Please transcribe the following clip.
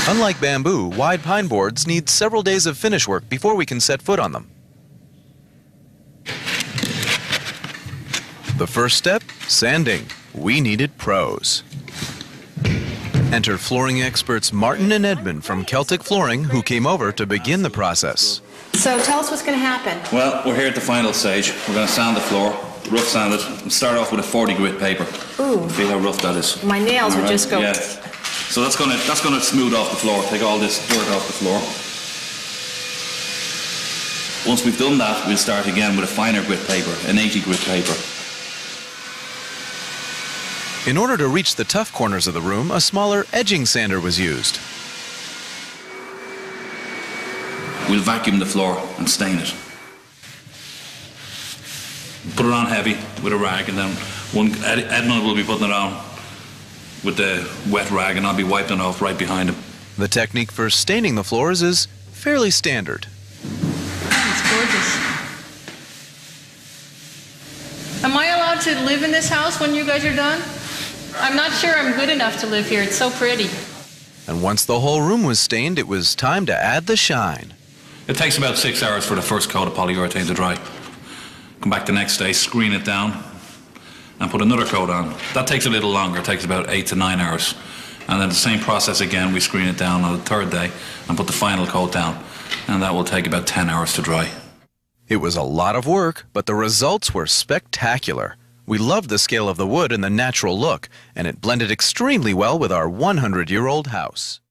Unlike bamboo, wide pine boards need several days of finish work before we can set foot on them. The first step, sanding. We needed pros. Enter flooring experts Martin and Edmund from Celtic Flooring, who came over to begin the process. So tell us what's going to happen. Well, we're here at the final stage. We're going to sand the floor, rough sand it, and start off with a 40 grit paper. Ooh. Feel how rough that is. My nails would just go. Yeah. So that's going to smooth off the floor, take all this dirt off the floor. Once we've done that, we'll start again with a finer grit paper, an 80 grit paper. In order to reach the tough corners of the room, a smaller edging sander was used. We'll vacuum the floor and stain it. Put it on heavy with a rag, and then Edmund will be putting it on with the wet rag, and I'll be wiping it off right behind him. The technique for staining the floors is fairly standard. It's gorgeous. Am I allowed to live in this house when you guys are done? I'm not sure I'm good enough to live here. It's so pretty. And once the whole room was stained, it was time to add the shine. It takes about 6 hours for the first coat of polyurethane to dry. Come back the next day, screen it down, and put another coat on. That takes a little longer. It takes about 8 to 9 hours. And then the same process again, we screen it down on the third day and put the final coat down. And that will take about 10 hours to dry. It was a lot of work, but the results were spectacular. We loved the scale of the wood and the natural look, and it blended extremely well with our 100-year-old house.